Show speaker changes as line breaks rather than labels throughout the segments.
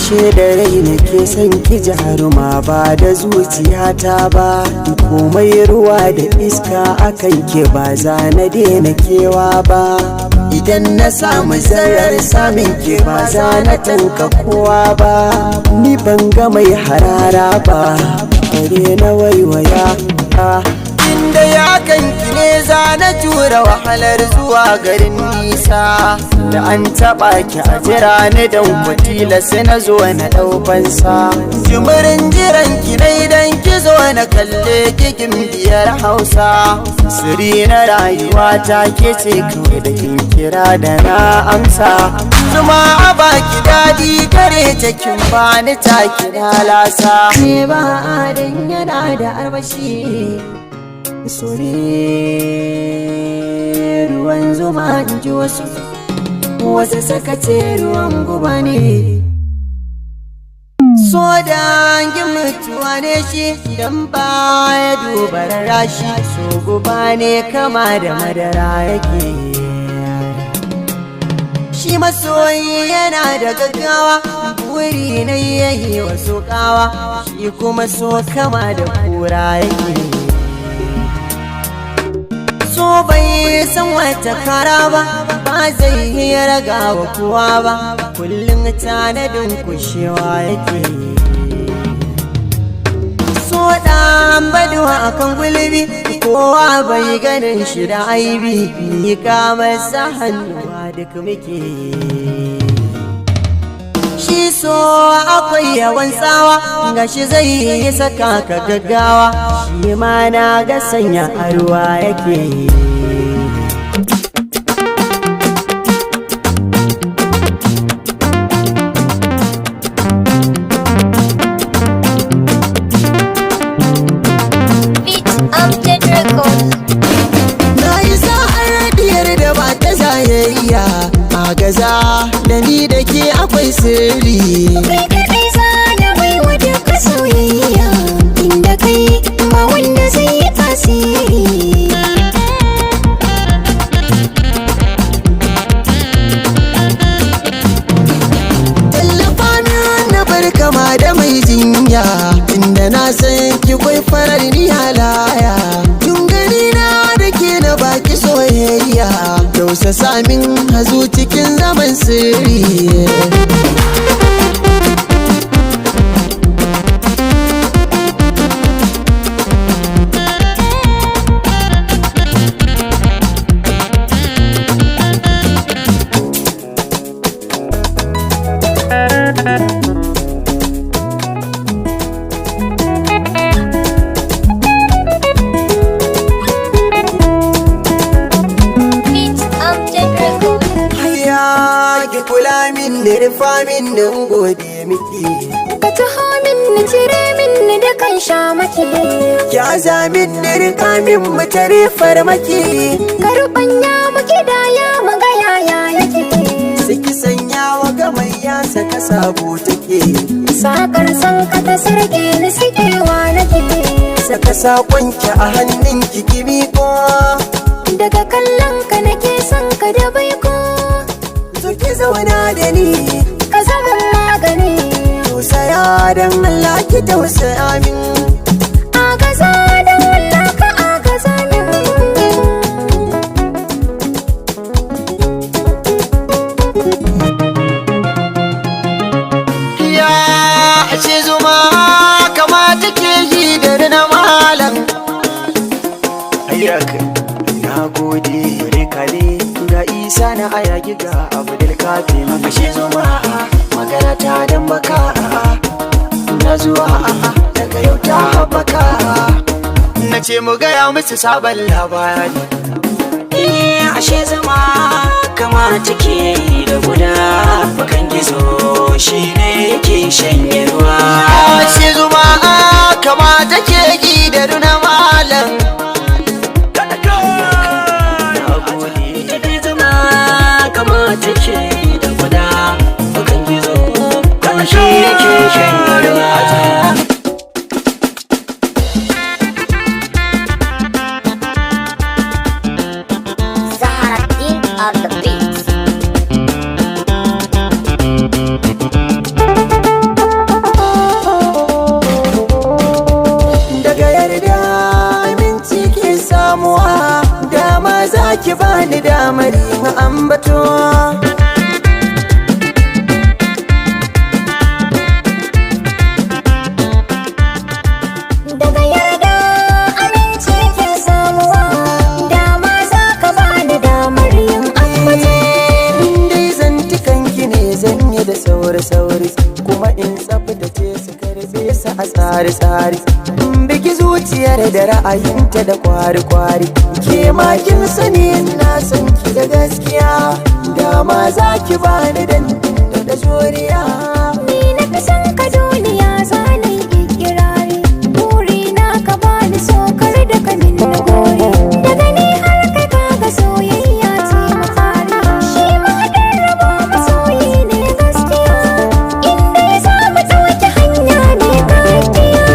ashe da rai nake son ki jaruma ba da zuciyata ba komai ruwa da iska akan ki ba za na daina kewa ba idan na samu zarar samun ki ba za na tanka kowa ba ni ban ga mai harara ba bare na waiwaya inda ya kanki ne za na tura wahalar zuwa garin nisa da an taba ki a jira ni dan kwatila sai na zo na daufansa jimirin jiran ki ne dan ki zo na kalle ki biyar Hausa siri na rayuwa ta ke ce kawai da kin kira da na amsa zuma a baki dadi kare ta kin bani ta kira lasa
ne ba adan yana da armashi sore ruwan zuma in ji wasu sakace ruwan guba ne so dangin mutuwa ne shi don baya duba rashi so guba ne kama da madara yake shi masoyi yana da gaggawa buri na yayi wasu kawa shi kuma so kama da kura yake so bai san wata kara ba ba zai iya raga wa kowa ba kullum tanadin kushewa yake so dan baduwa akan gulbi kowa bai ganin shi da aibi ni ka masa hannuwa duk muke shi so akwai yawan tsawa gashi zai yi saka ka gaggawa shi ma na ga sanya a ruwa yake na yi sa'ar radiyar da ba ta zayayya a gaza da ni da ke akwai sirri kai kaɗai za na bai wata ka soyayya inda kai ba wanda zai yi tasiri
tallafa na bar kama da mai jinya inda na san ki kwai farar ni halaya tun gani na da ke na baki soyayya tausa samin hazu cikin zaman sirri da rufa min nan gode miki
ka taho min ni cire min ni da kan sha maki
ki azamin da rika min mutare farmaki
karɓanya muke da ya maga yaya yake
saki sanya wa gamayya saka sabo take
sakar san ka ta sarki ni sikewa nake
saka sakonki a hannun ki ko
daga kallon ka nake son ka da baiko
ki zauna da ni
ka zama magani
tausaya don Allah ki tausaya min
agaza don Allah ka agaza min
ya ashe zuma kama take yi da na malam ayyaka na gode rekale ga isa na ayagi ga abdul kafi makashi zuma magana ta dan baka na zuwa daga yau ta haɓaka na ce mu gaya musu sabon labari
ashe zama kama take da guda bakan gizo shi ne yake shanye ruwa
ashe zuma kama take yi da na malam
take da guda bakan gizo kuma shi yake shan ruwa
of the beats.
ki bani damar yin ambato.
Daga yarda aminci ke samuwa, dama za ka bani damar yin ambato.
Dai zantukanki ne zan yi da sauri-sauri, kuma in tsaftace su karfe su a tsari-tsari. Biki zuciyar da ra'ayinta da kwari-kwari, ke ma kin sani na san ki da gaskiya, dama za ki bani dan da juriya.
Ni na fi son ka duniya za na yi ikirari, burina ka bani sokar da ka min na gori. Daga ni har kai kaga soyayya ce mafari, shi ma dan rabo masoyi ne gaskiya, inda ya samu ɗauki hanya ne gaskiya.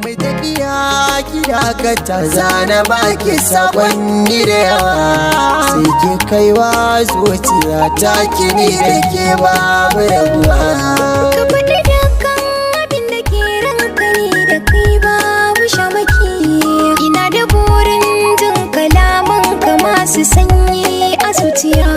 Mai tafiya kira ka ta zana baki sakonni da yawa, sai ki kaiwa zuciya ta kini da ke babu rabuwa.
Ka faɗi dukkan abin da ke ranka ni da kai babu shamaki, ina da burin jin kalaman ka masu sanyi a zuciya.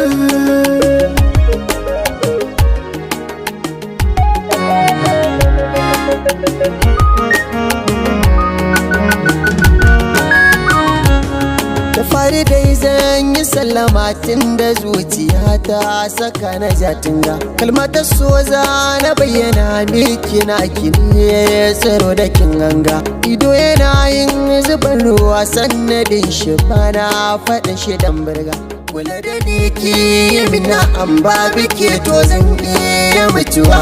Da fari dai zan yi sallama tun da zuciya ta saka na jatinga, kalmatar so za na bayyana miki na kine tsaro da kin ganga. Ido yana yin zubar ruwa sannadin shi bana faɗin shi dan burga. Kula da ni ki yi mina an ba bike to zan iya mutuwa.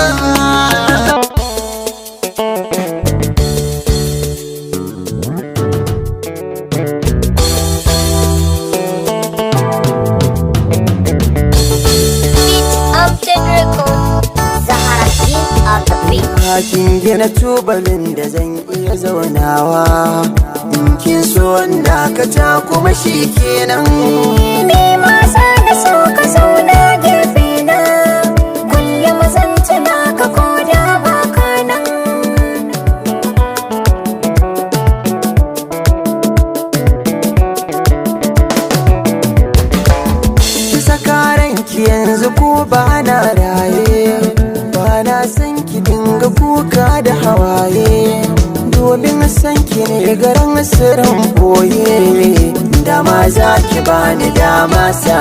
Kin gina tubalin da zan iya zaunawa, in kin so wanda ka ta kuma shi kenan.
Ni ma sa da so ka zauna gefe na, kullum zan tuna ka ko da ba ka nan.
Ki saka ranki yanzu ko ba na raye, ba na san ki dinga kuka da hawaye, domin san ki ne garin sirrin boye. Dama za ki bani dama sa